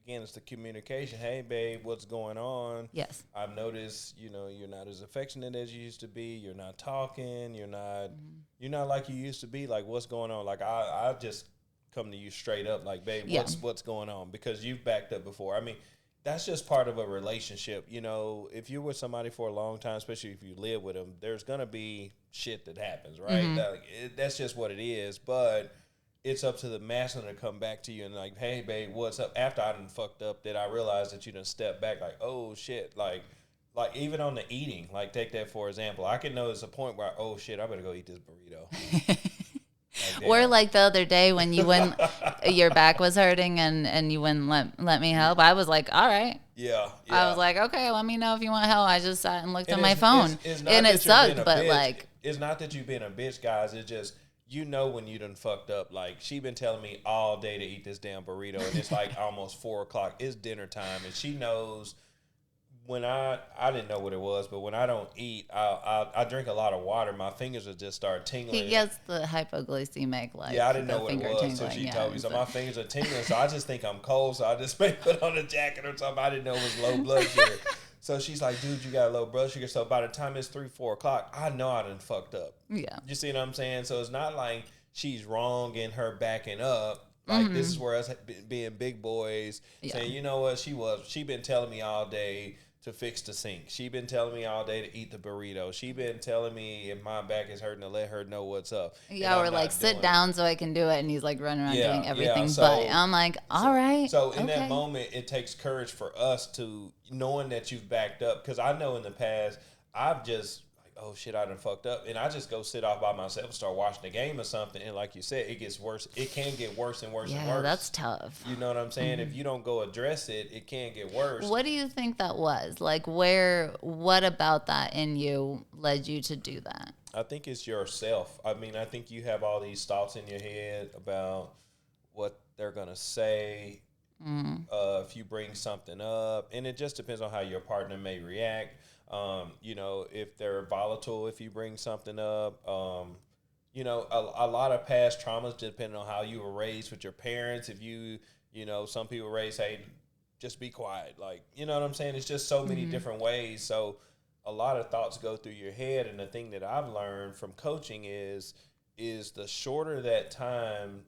again, it's the communication. Hey, babe, what's going on? Yes. I've noticed, you're not as affectionate as you used to be. You're not talking. You're not like you used to be. Like, what's going on? Like, I just come to you straight up, like, babe, what's going on? Because you've backed up before. I mean, that's just part of a relationship. If you're with somebody for a long time, especially if you live with them, there's going to be shit that happens, right? That's just what it is. But it's up to the masculine to come back to you and, like, hey, babe, what's up? After I done fucked up, that I realized that you done stepped back, like, oh, shit. Like even on the eating, like, take that for example. I can notice a point where, oh, shit, I better go eat this burrito. Or like the other day when you wouldn't, your back was hurting and you wouldn't let me help. I was like, all right. Yeah. I was like, okay, let me know if you want help. I just sat and looked at my phone. And it sucked, but like. It's not that you've been a bitch, guys. It's just, when you done fucked up. Like, she been telling me all day to eat this damn burrito, and it's like almost 4 o'clock. It's dinner time, and she knows when I didn't know what it was, but when I don't eat, I drink a lot of water. My fingers will just start tingling. He gets the hypoglycemic, like, I didn't know what it was, so she told me. So my fingers are tingling, so I just think I'm cold, so I just may put on a jacket or something. I didn't know it was low blood sugar. So she's like, dude, you got low blood sugar. So by the time it's 3, 4 o'clock, I know I done fucked up. Yeah. You see what I'm saying? So it's not like she's wrong in her backing up. Like, this is where us being big boys saying, you know what, she been telling me all day to fix the sink. She been telling me all day to eat the burrito. She been telling me if my back is hurting to let her know what's up. Yeah, or like, sit down so I can do it. And he's like running around doing everything. But I'm like, all right. So in that moment, it takes courage for us to, knowing that you've backed up. Because I know in the past, I've just, oh shit, I done fucked up. And I just go sit off by myself and start watching the game or something. And like you said, it gets worse. It can get worse and worse and worse. Yeah, that's tough. You know what I'm saying? If you don't go address it, it can get worse. What do you think that was? Like, what about that in you led you to do that? I think it's yourself. I mean, I think you have all these thoughts in your head about what they're going to say. if you bring something up, and it just depends on how your partner may react. You know, if they're volatile, if you bring something up, you know, a lot of past traumas depending on how you were raised with your parents. If you, you know, some people raise, hey, just be quiet. Like, you know what I'm saying? It's just so many different ways. So a lot of thoughts go through your head. And the thing that I've learned from coaching is the shorter that time,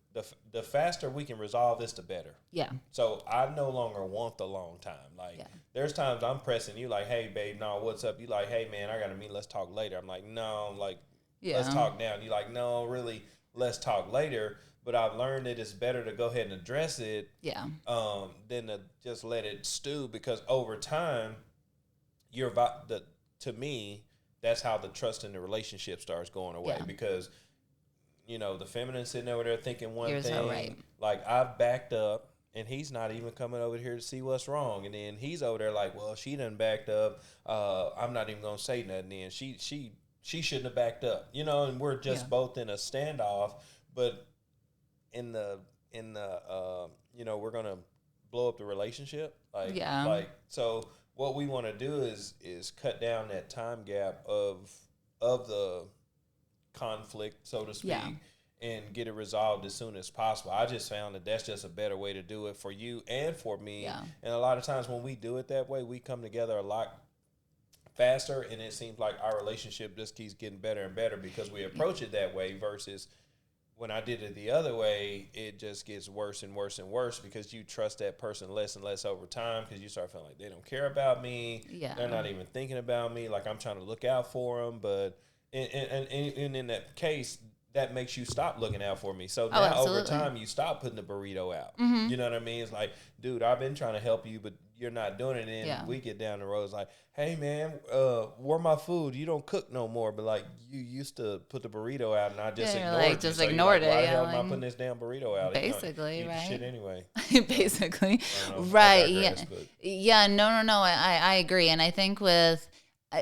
the faster we can resolve this, the better. Yeah. So I no longer want the long time. Like there's times I'm pressing you like, hey babe, no, what's up? You like, hey man, I got to meet. Let's talk later. I'm like, no, like let's talk now. You like, no, really, let's talk later. But I've learned that it's better to go ahead and address it, than to just let it stew, because over time, you're about the. To me, that's how the trust in the relationship starts going away, because you know the feminine sitting over there thinking one You're thing, so right. like I've backed up. And he's not even coming over here to see what's wrong. And then he's over there like, well, she done backed up. I'm not even gonna say nothing. Then she shouldn't have backed up, you know. And we're just both in a standoff. But in the you know, we're gonna blow up the relationship. Like so what we want to do is cut down that time gap of the conflict, so to speak, and get it resolved as soon as possible. I just found that that's just a better way to do it for you and for me. And a lot of times when we do it that way, we come together a lot faster, and it seems like our relationship just keeps getting better and better because we approach it that way, versus when I did it the other way, it just gets worse and worse and worse, because you trust that person less and less over time, because you start feeling like they don't care about me. They're not even thinking about me. Like I'm trying to look out for them. But and in that case, that makes you stop looking out for me. So now over time, you stop putting the burrito out. You know what I mean? It's like, dude, I've been trying to help you, but you're not doing it. And then we get down the road. It's like, hey man, where my food? You don't cook no more. But like you used to put the burrito out, and I just ignored like, you. just so ignored like, why it. the hell am I putting this damn burrito out? Basically, you know, right? Shit anyway. Basically, So, right? digress, No. I agree, and I think with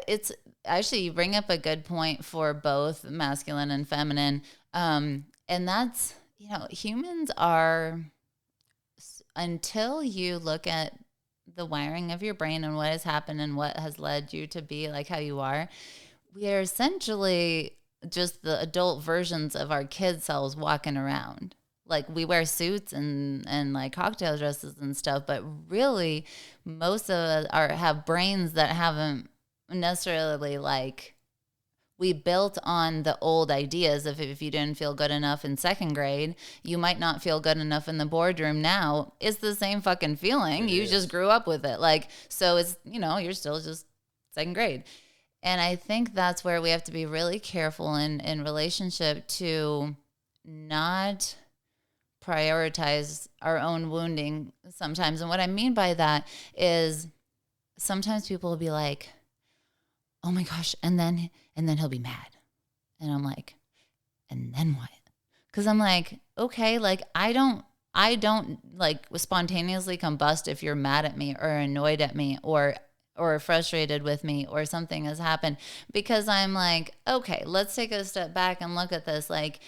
it's actually, you bring up a good point for both masculine and feminine, and that's, you know, humans are, until you look at the wiring of your brain and what has happened and what has led you to be like how you are, we are essentially just the adult versions of our kid selves walking around. Like we wear suits and like cocktail dresses and stuff, but really most of us have brains that haven't necessarily, like, we built on the old ideas of, if you didn't feel good enough in second grade, you might not feel good enough in the boardroom now. It's the same fucking feeling. You just grew up with it. Like, so it's, you know, you're still just second grade. And I think that's where we have to be really careful in relationship to not prioritize our own wounding sometimes. And what I mean by that is sometimes people will be like, oh my gosh, and then he'll be mad. And I'm like, and then what? Because I'm like, okay, like I don't like spontaneously combust if you're mad at me or annoyed at me or frustrated with me or something has happened, because I'm like, okay, let's take a step back and look at this. Like,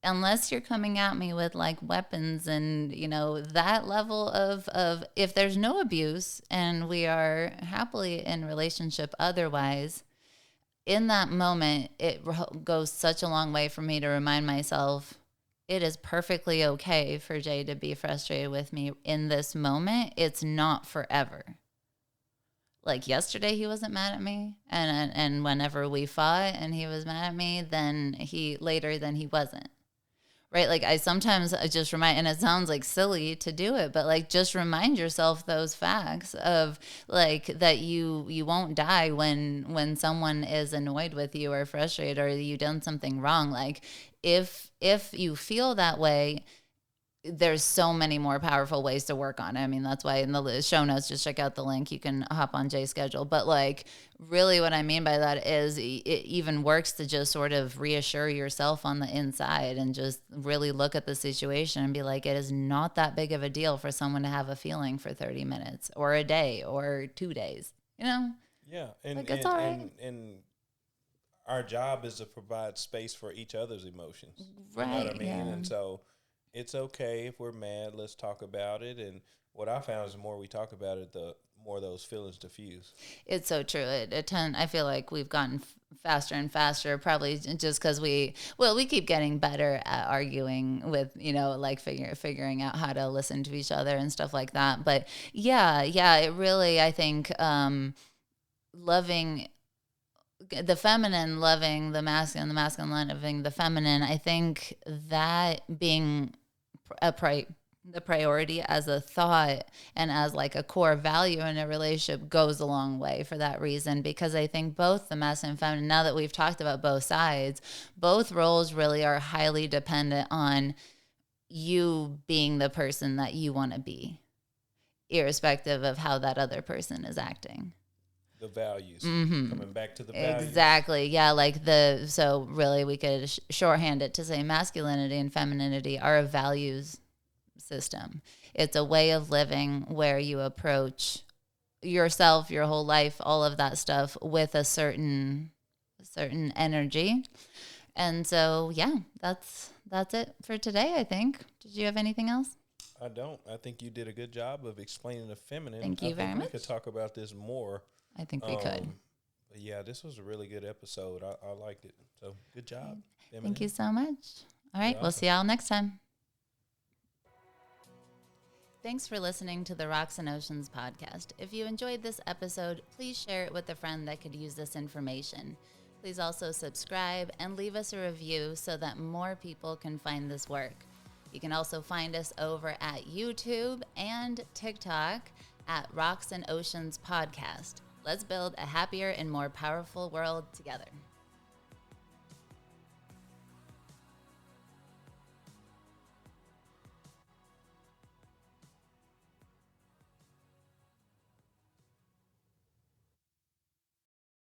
unless you're coming at me with like weapons and, you know, that level of if there's no abuse and we are happily in relationship otherwise, in that moment, it goes such a long way for me to remind myself it is perfectly okay for Jay to be frustrated with me in this moment. It's not forever. Like yesterday, he wasn't mad at me, and whenever we fought and he was mad at me, then he wasn't. Right? Like I sometimes just remind, and it sounds like silly to do it, but like just remind yourself those facts of like that you won't die when someone is annoyed with you or frustrated or you done something wrong. Like if you feel that way, there's so many more powerful ways to work on it. I mean, that's why in the show notes, just check out the link. You can hop on Jay's schedule. But like, really what I mean by that is it even works to just sort of reassure yourself on the inside and just really look at the situation and be like, it is not that big of a deal for someone to have a feeling for 30 minutes or a day or 2 days, you know? Yeah. And, like, it's all right. And our job is to provide space for each other's emotions. Right. You know what I mean? Yeah. And so it's okay if we're mad. Let's talk about it. And what I found is the more we talk about it, the more those feelings diffuse. It's so true. I feel like we've gotten faster and faster, probably just because we keep getting better at arguing with, like figuring out how to listen to each other and stuff like that. But yeah, it really, I think, loving the feminine, loving the masculine loving the feminine. I think that being the priority as a thought and as like a core value in a relationship goes a long way for that reason, because I think both the masculine and feminine, now that we've talked about both sides, both roles really are highly dependent on you being the person that you want to be, irrespective of how that other person is acting. The values. Coming back to the values. Exactly. Yeah. So really we could shorthand it to say masculinity and femininity are a values system. It's a way of living where you approach yourself, your whole life, all of that stuff with a certain energy. And so, yeah, that's it for today, I think. Did you have anything else? I don't. I think you did a good job of explaining the feminine. Thank you very much. We could talk about this more. I think we could. But yeah, this was a really good episode. I liked it. So good job. Feminine. Thank you so much. All right. We'll see y'all next time. Thanks for listening to the Rocks and Oceans podcast. If you enjoyed this episode, please share it with a friend that could use this information. Please also subscribe and leave us a review so that more people can find this work. You can also find us over at YouTube and TikTok at Rocks and Oceans Podcast. Let's build a happier and more powerful world together.